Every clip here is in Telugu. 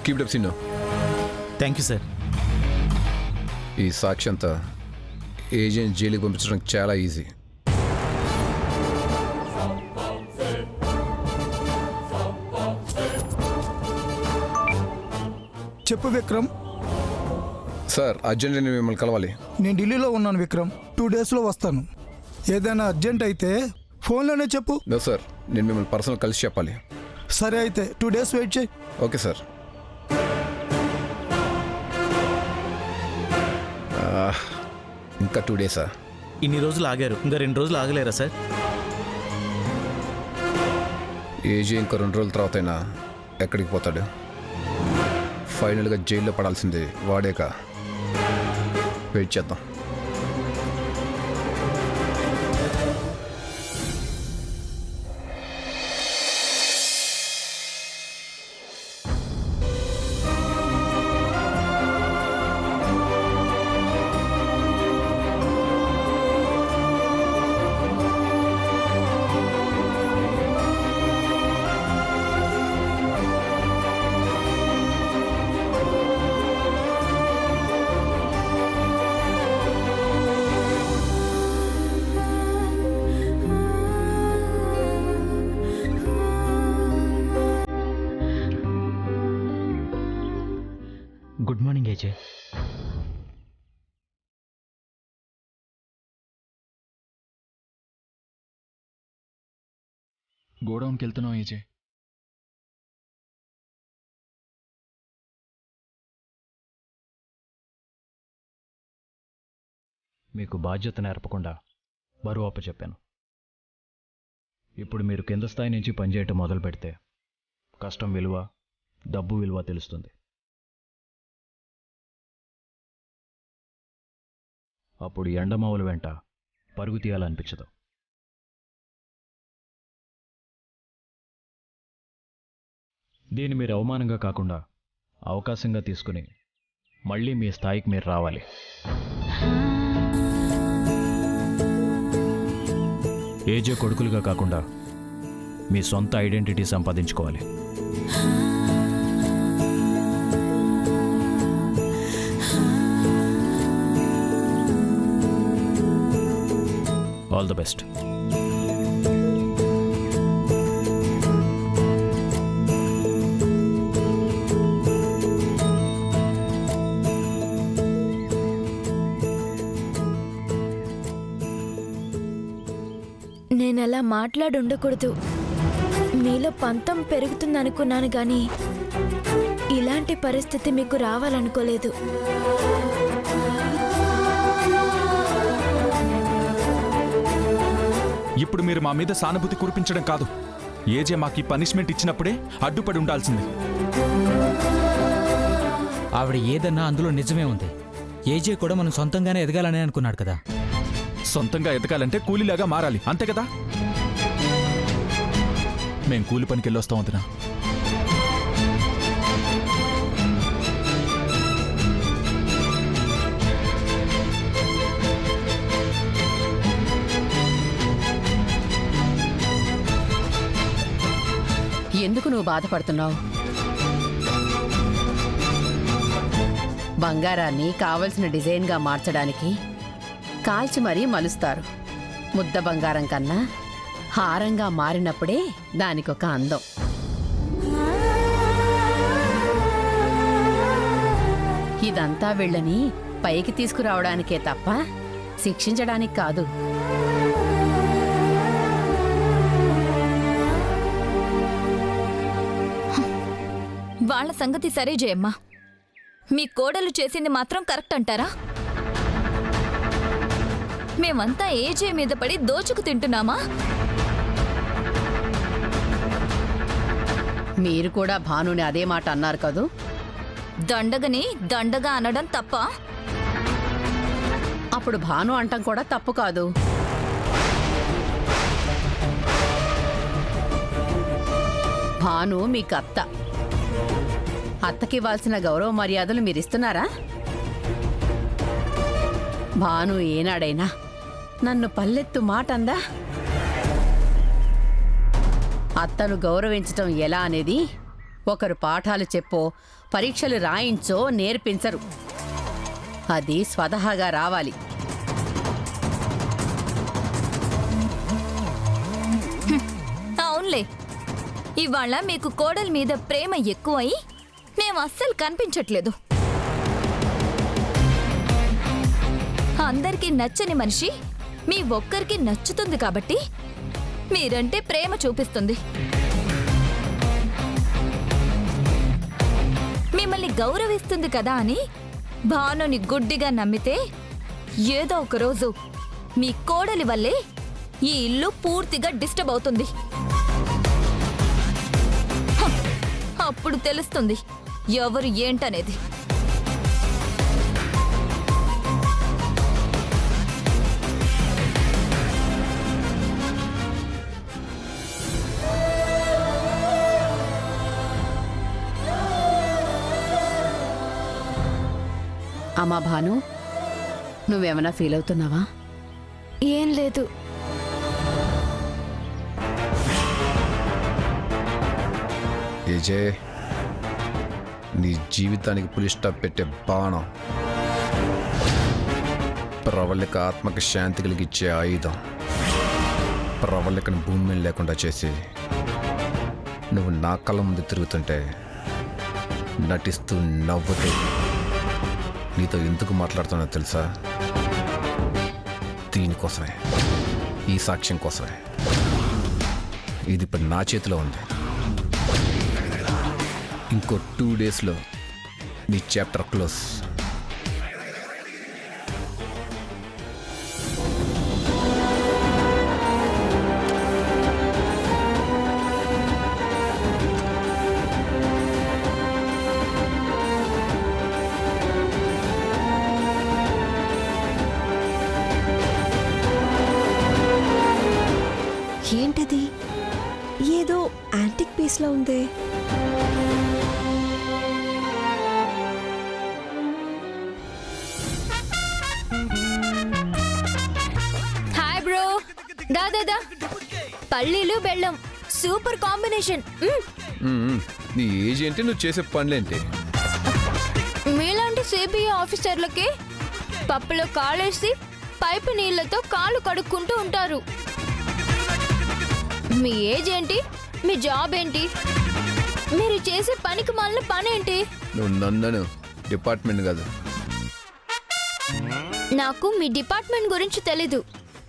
Keep it up Seenu. Thank you sir. ఈ సాక్షి అంతా ఏజెంట్ జైలుకి పంపించడం చాలా ఈజీ. చెప్పు విక్రమ్. సార్ అర్జెంట్ నేను మిమ్మల్ని కలవాలి. నేను ఢిల్లీలో ఉన్నాను విక్రమ్. 2 డేస్లో వస్తాను. ఏదైనా అర్జెంట్ అయితే ఫోన్లోనే చెప్పు. నో సార్, నేను మిమ్మల్ని పర్సనల్ కలిసి చెప్పాలి. సరే అయితే 2 డేస్ వెయిట్ చేయి. Okay sir. ఇంకా 2 డేసా? ఇన్ని రోజులు ఆగారు, ఇంకా 2 రోజులు ఆగలేరా సార్? ఏజీ ఇంకా 2 రోజుల తర్వాత అయినా ఎక్కడికి పోతాడు? ఫైనల్గా జైల్లో పడాల్సింది వాడేక. వెయిట్ చేద్దాం. Good morning AJ. గోడౌన్కి వెళ్తున్నావు ఏజే? మీకు బాధ్యత నేర్పకుండా బరువు అప్పచెప్పాను. ఇప్పుడు మీరు కింద స్థాయి నుంచి పనిచేయటం మొదలు పెడితే కష్టం విలువ, డబ్బు విలువ తెలుస్తుంది. అప్పుడు ఎండమావుల వెంట పరుగు తీయాలనిపించదు. దీన్ని మీరు అవమానంగా కాకుండా అవకాశంగా తీసుకుని మళ్ళీ మీ స్థాయికి మీరు రావాలి. ఏజే కొడుకులుగా కాకుండా మీ సొంత ఐడెంటిటీ సంపాదించుకోవాలి. All the best. నేనలా మాట్లాడుండకూడదు. మీలో పంతం పెరుగుతుందనుకున్నాను కానీ ఇలాంటి పరిస్థితి మీకు రావాలనుకోలేదు. ఇప్పుడు మీరు మా మీద సానుభూతి కురిపించడం కాదు, ఏజే మాకు ఈ పనిష్మెంట్ ఇచ్చినప్పుడే అడ్డుపడి ఉండాల్సింది. ఆవిడ ఏదన్నా అందులో నిజమే ఉంది. ఏజే కూడా మనం సొంతంగానే ఎదగాలని అనుకున్నాడు కదా. సొంతంగా ఎదగాలంటే కూలీలాగా మారాలి, అంతే కదా? మేం కూలి పనికి వెళ్ళొస్తాం వదినా. ఎందుకు నువ్వు బాధపడుతున్నావు? బంగారాన్ని కావలసిన డిజైన్గా మార్చడానికి కాల్చి మరీ మలుస్తారు. ముద్ద బంగారం కన్నా హారంగా మారినప్పుడే దానికొక అందం. ఇదంతా వీళ్ళని పైకి తీసుకురావడానికే తప్ప శిక్షించడానికి కాదు. వాళ్ళ సంగతి సరే జయమ్మ, మీ కోడలు చేసింది మాత్రం కరెక్ట్ అంటారా? మేమంతా ఏజే మీద పడి దోచుకు తింటున్నామా? మీరు కూడా భానుని అదే మాట అన్నారు కదూ. దండగని దండగా అనడం తప్ప? అప్పుడు భాను అంటం కూడా తప్పు కాదు. భాను మీకు అత్త. అత్తకివ్వాల్సిన గౌరవ మర్యాదలు మీరిస్తున్నారా? భాను ఏనాడైనా నన్ను పల్లెత్తు మాట అందా? అత్తను గౌరవించటం ఎలా అనేది ఒకరు పాఠాలు చెప్పో పరీక్షలు రాయించో నేర్పించరు. అది స్వతహాగా రావాలి. అవునులే, ఇవాళ మీకు కోడలి మీద ప్రేమ ఎక్కువై మేము అస్సలు కనిపించట్లేదు. అందరికీ నచ్చని మనిషి మీ ఒక్కరికి నచ్చుతుంది కాబట్టి మీరంటే ప్రేమ చూపిస్తుంది. మిమ్మల్ని గౌరవిస్తుంది కదా అని భానుని గుడ్డిగా నమ్మితే ఏదో ఒక రోజు మీ కోడలి వల్లే ఈ ఇల్లు పూర్తిగా డిస్టర్బ్ అవుతుంది. హ, అప్పుడు తెలుస్తుంది ఎవరు ఏంటనేది. అమ్మా భాను, నువ్వేమన్నా ఫీల్ అవుతున్నావా? ఏం లేదు. ఏజే, నీ జీవితానికి పులి స్టాప్ పెట్టే బాణం, ప్రవళిక ఆత్మకి శాంతి కలిగించే ఆయుధం, ప్రవళికను భూమి మీద లేకుండా చేసి నువ్వు నా కళ్ళ ముందు తిరుగుతుంటే నటిస్తూ నవ్వుతూ నీతో ఎందుకు మాట్లాడుతున్నా తెలుసా? దీనికోసమే, ఈ సాక్ష్యం కోసమే. ఇది ఇప్పుడు నా చేతిలో ఉంది. ఇంకో 2 డేస్లో నీ చాప్టర్ క్లోజ్. ఏంటది? ఏదో యాంటిక్ పీస్లా ఉంది. హాయ్ బ్రో, దాదా పల్లీలు బెల్లం సూపర్ కాంబినేషన్. నీ ఏజ్ ఏంటి, నువ్వు చేసే పనులేంటి? మీలాంటి సిబిఐ ఆఫీసర్లకి పప్పులో కాలేసి పైపు నీళ్లతో కాళ్ళు కడుక్కుంటూ ఉంటారు. మీ ఏజ్ ఏంటి, మీ జాబ్ ఏంటి, మీరు చేసే పనికి మాలిన పనేంటి? నువ్వు నన్ను డిపార్ట్మెంట్ కాదు. నాకు మీ డిపార్ట్మెంట్ గురించి తెలీదు,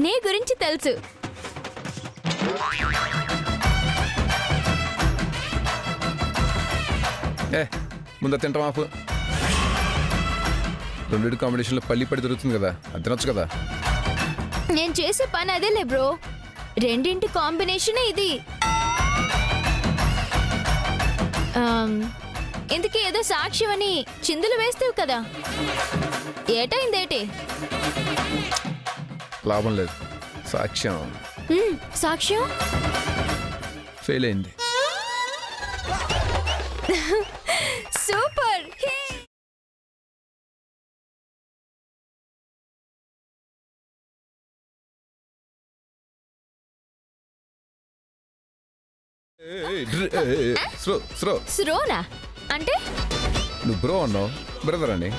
నీ గురించి తెలుసు. ముందు తింటాం ఆపు. 2 కాంబినేషన్లో పల్లి పడి దొరుకుతుంది కదా, అది తినొచ్చు కదా. నేను చేసే పని అదేలే బ్రో, రెండింటి కాంబినేషనే ఇది. ఇందుకే ఏదో సాక్ష్యం అని చిందులు వేస్తావు కదా, ఏటైందేటి? లాభం లేదు. సాక్ష్యం సాక్ష్యం ఫెయిల్ అయింది. సూపర్. స్రోనా అంటే? నువ్వు బ్రో అన్నావు, బ్రదర్ అని.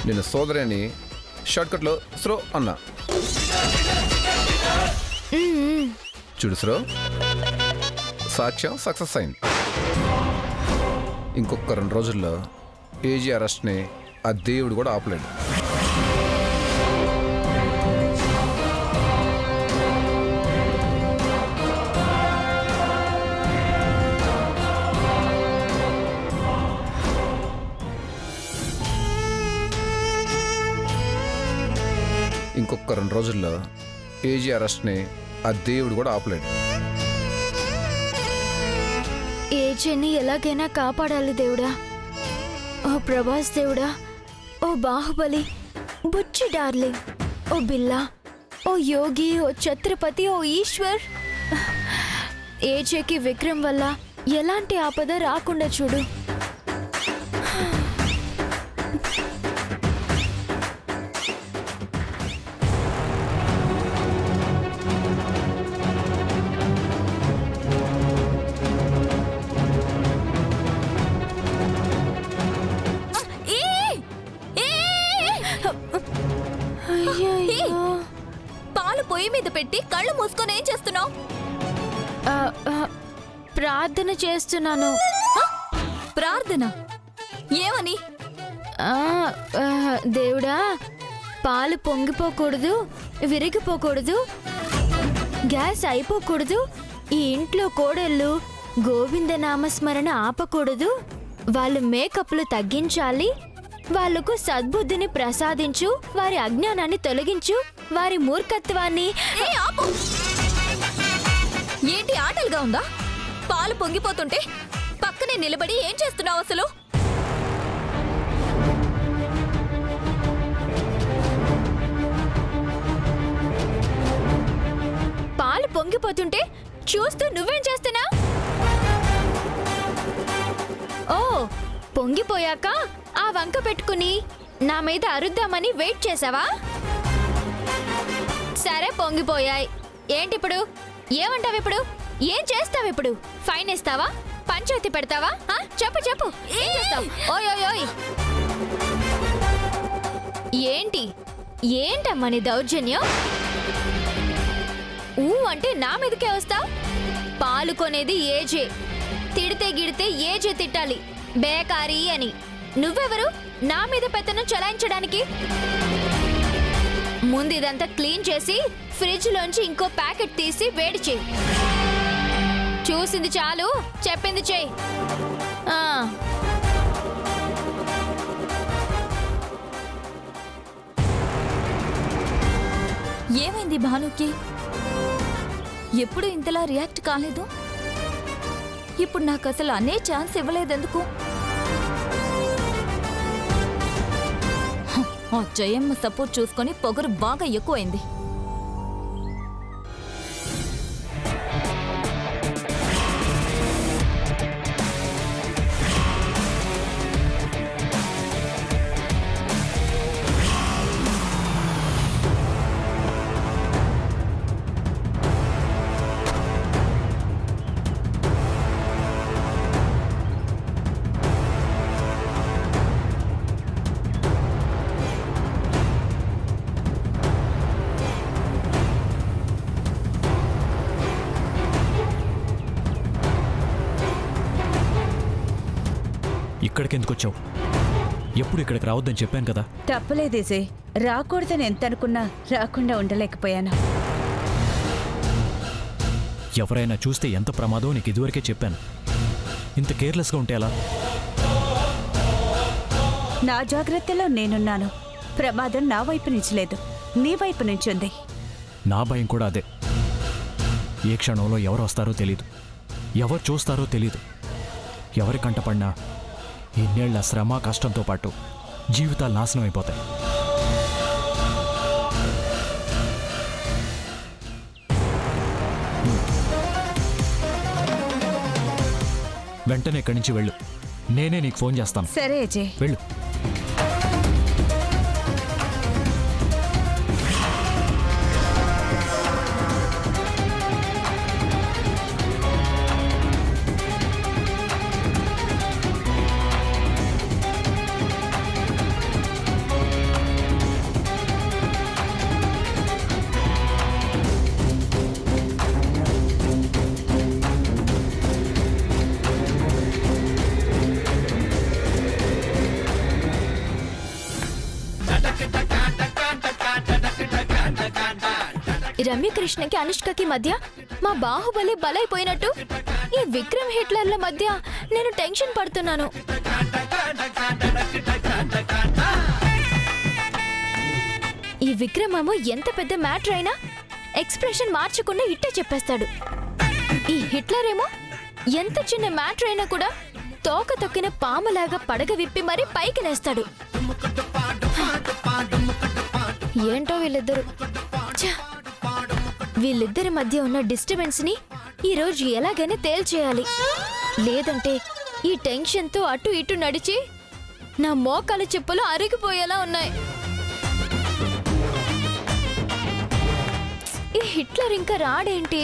నేను సోదరి అని షార్ట్కట్లో స్రో అన్నా. చూడు స్రో, సాక్ష్యం సక్సెస్ అయింది. ఇంకొక 2 రోజుల్లో ఏజీ అరెస్ట్ని ఆ దేవుడు కూడా ఆపలేడు. ఇంకొక 2 రోజుల్లో ఏజీ అరెస్ట్ని ఆ దేవుడు కూడా ఆపలేడు. ఏజీని ఎలాగైనా కాపాడాలి దేవుడా. ఓ ప్రభాస్ దేవుడా, ఓ బాహుబలి, బుచ్చి డార్లింగ్, ఓ బిల్లా, ఓ యోగి, ఓ ఛత్రపతి, ఓ ఈశ్వర్. ఏజేకి విక్రమ్ వల్ల ఎలాంటి ఆపద రాకుండా చూడు. పొయ్యి మీద పెట్టి కళ్ళు మూసుకొని ఏం చేస్తున్నావు? ప్రార్థన చేస్తున్నాను. ప్రార్థన ఏమని? దేవుడా, పాలు పొంగిపోకూడదు, విరిగిపోకూడదు, గ్యాస్ అయిపోకూడదు, ఈ ఇంట్లో కోడళ్ళు గోవింద నామస్మరణ ఆపకూడదు, వాళ్ళు మేకప్లు తగ్గించాలి, వాళ్లకు సద్బుద్ధిని ప్రసాదించు, వారి అజ్ఞానాన్ని తొలగించు, వారి మూర్ఖత్వాన్ని. ఏంటి ఆటలుగా ఉందా? పాలు పొంగిపోతుంటే పక్కనే నిలబడి ఏం చేస్తున్నావు అసలు? పాలు పొంగిపోతుంటే చూస్తూ నువ్వేం చేస్తున్నా? ఓ, పొంగిపోయాక ఆ వంక పెట్టుకుని నా మీద అరుద్దామని వెయిట్ చేసావా? సరే, పొంగిపోయాయి. ఏంటిప్పుడు? ఏమంటావు ఇప్పుడు? ఏం చేస్తావు ఇప్పుడు? ఫైన్ ఇస్తావా? పంచాయతీ పెడతావా? చెప్పు చెప్పు, ఏం చేస్తావు? ఓయ్ ఓయ్ ఓయ్, ఏంటి ఏంటమ్మా నీ దౌర్జన్యం? ఊ అంటే నా మీదకే వస్తావు? పాలు కొనేది ఏజే, తిడితే గిడితే ఏజే తిట్టాలి, బేకారీ అని. నువ్వెవరు నా మీద పెత్తనం చలాయించడానికి? ముందు ఇదంతా క్లీన్ చేసి ఫ్రిడ్జ్ లోంచి ఇంకో ప్యాకెట్ తీసి వేడి చేయి. చూసింది చాలు, చెప్పింది చేయి. ఏమైంది భానుకి? ఎప్పుడు ఇంతలా రియాక్ట్ కాలేదు. ఇప్పుడు నాకు అసలు అనే ఛాన్స్ ఇవ్వలేదెందుకు? ఆ జయమ్మ సపోర్ట్ చూసుకొని పొగరు బాగా ఎక్కువైంది. ఇక్కడికి ఎందుకు వచ్చావు? ఎప్పుడు ఇక్కడికి రావద్దని చెప్పాను కదా. తప్పలేదేసే, రాకూడదని ఎంత అనుకున్నా రాకుండా ఉండలేకపోయాను. ఎవరైనా చూస్తే ఎంత ప్రమాదం నీకు ఇదివరకే చెప్పాను. ఇంత కేర్లెస్గా ఉంటే ఎలా? నా జాగ్రత్తలో నేనున్నాను. ప్రమాదం నా వైపు నుంచి లేదు, నీ వైపు నుంచి ఉంది. నా భయం కూడా అదే. ఏ క్షణంలో ఎవరు వస్తారో తెలీదు, ఎవరు చూస్తారో తెలీదు. ఎవరి కంటపడినా ఇన్నేళ్ల శ్రమ కష్టంతో పాటు జీవితాలు నాశనం అయిపోతాయి. వెంటనే ఇక్కడి నుంచి వెళ్ళు. నేనే నీకు ఫోన్ చేస్తాను. సరే అజయ్, వెళ్ళు. రమ్యకృష్ణకి అనుష్కకి మధ్య మా బాహుబలి బలైపోయినట్టు ఈ విక్రమ్ హిట్లర్ల మధ్య నేను టెన్షన్ పడుతున్నాను. ఈ విక్రమ్ ఏమో ఎంత పెద్ద మ్యాటర్ అయినా ఎక్స్ప్రెషన్ మార్చకుండా ఇట్టే చెప్పేస్తాడు. ఈ హిట్లర్ ఏమో ఎంత చిన్న మ్యాటర్ అయినా కూడా తోక తొక్కిన పాములాగా పడగ విప్పి మరీ పైకి నేస్తాడు. ఏంటో వీళ్ళిద్దరు. వీళ్ళిద్దరి మధ్య ఉన్న డిస్టర్బెన్స్ ని ఈరోజు ఎలాగైనా తేల్చేయాలి. లేదంటే ఈ టెన్షన్తో అటు ఇటు నడిచి నా మోకాల చెప్పులు అరిగిపోయేలా ఉన్నాయి. ఈ హిట్లర్ ఇంకా రాడేంటి?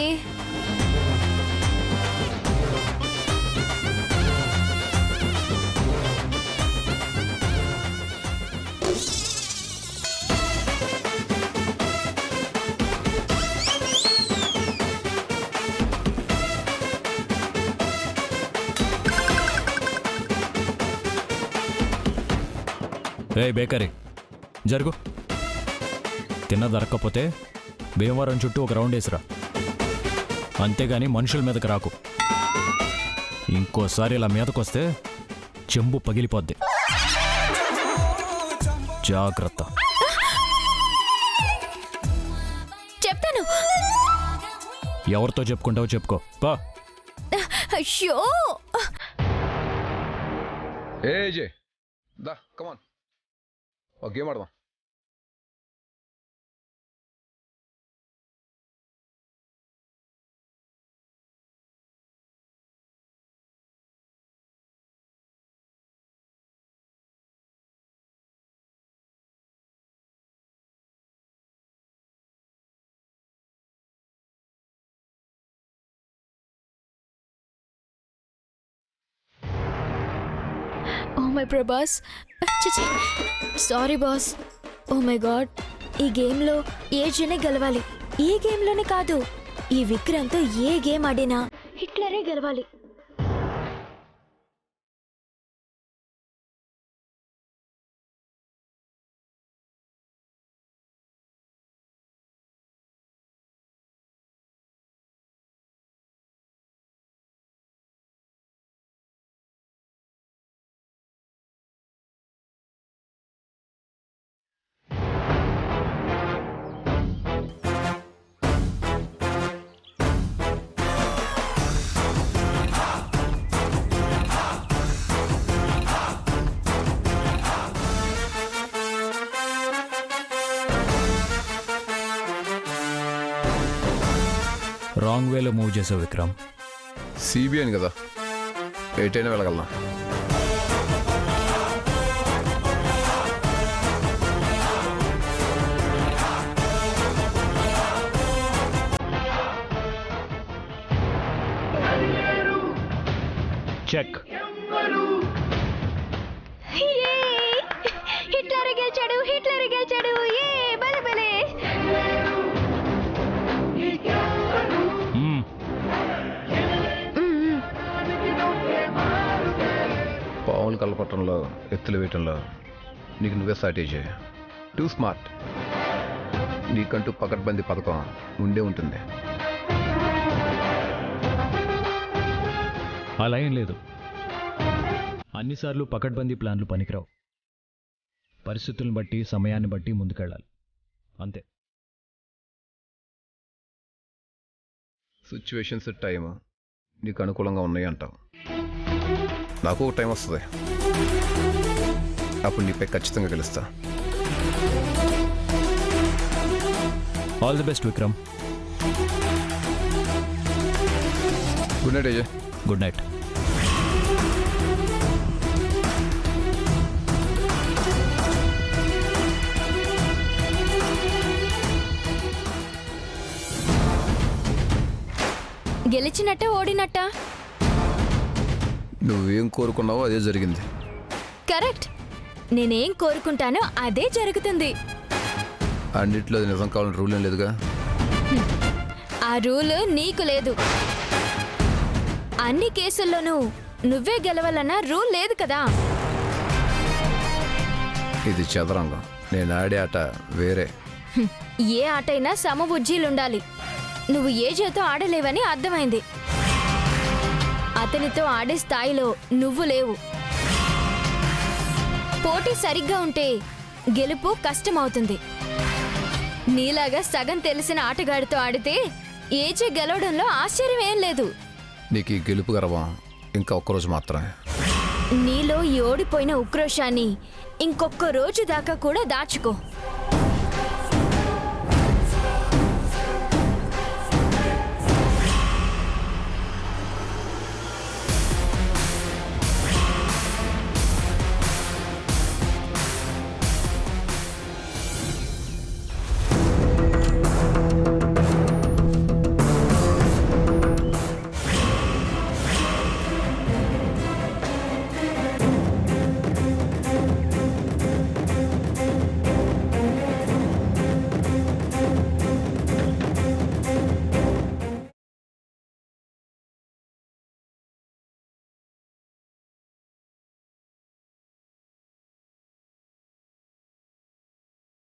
రే బేకరీ జరుగు. తిన్న దొరక్కపోతే భీమవరం చుట్టూ ఒక రౌండ్ వేసిరా. అంతేగాని మనుషుల మీదకి రాకు. ఇంకోసారి ఇలా మీదకొస్తే చెంబు పగిలిపోద్ది. జాగ్రత్త. చెప్తాను. ఎవరితో చెప్పుకుంటావో చెప్పుకో. పా. అయ్యో ఏ ఏజే దా కమాన్ ఒక గేమ్ ఆడదాం. Oh my Prabhas, sorry boss. Oh my god, ఈ గేమ్లో ఏజేనే గెలవాలి. ఈ గేమ్లోనే కాదు, ఈ విక్రమ్తో ఏ గేమ్ ఆడినా హిట్లరే గెలవాలి. రాంగ్ వేలో మూవ్ చేసావు విక్రమ్. సిబిఐని కదా, ఎటైనా వెళ్ళగలనా? చెక్. హిట్లరే గెలిచాడు, హిట్లరే గెలిచాడు. ఏ బలే బలే. పావులు కలపటంలో, ఎత్తులు వేయటంలో నీకు నువ్వే స్ట్రాటజీ. Two smart. నీకంటూ పకడ్బందీ పథకం ఉండే ఉంటుంది. అలా ఏం లేదు. అన్నిసార్లు పకడ్బందీ ప్లాన్లు పనికిరావు. పరిస్థితులను బట్టి, సమయాన్ని బట్టి ముందుకెళ్ళాలి, అంతే. సిచ్యువేషన్స్, టైం నీకు అనుకూలంగా ఉన్నాయి అంటావు. నాకు ఒక టైం వస్తుంది, అప్పుడు నీపై ఖచ్చితంగా గెలుస్తా. All the best Vikram. Good night Ajay. Good night. గెలిచినట్ట ఓడినట్ట? నువ్వేం కోరుకున్నావో అదే జరిగింది. కరెక్ట్. నేనేం కోరుకుంటానో అదే జరుగుతుంది. అన్నిట్లో అది నిజం కావాలని రూల్ ఏం లేదుగా. ఆ రూల్ నీకు లేదు. అన్ని కేసుల్లోనూ నువ్వే గెలవాలన్న రూల్ లేదు కదా. ఇది చదరంగం, నేను ఆడే ఆట వేరే. ఏ ఆటైనా సమబుజ్జీలుండాలి. నువ్వు ఏ చేతో ఆడలేవని అర్థమైంది. అతనితో ఆడే స్థాయిలో నువ్వు లేవు. పోటీ సరిగ్గా ఉంటే గెలుపు కష్టమవుతుంది. నీలాగా సగం తెలిసిన ఆటగాడితో ఆడితే ఏజే గెలవడంలో ఆశ్చర్యం ఏం లేదు. నీకు ఈ గెలుపు గర్వం ఇంకా ఒక్కరోజు మాత్రమే. నీలో ఈ ఓడిపోయిన ఉక్రోషాన్ని ఇంకొక్క రోజు దాకా కూడా దాచుకో.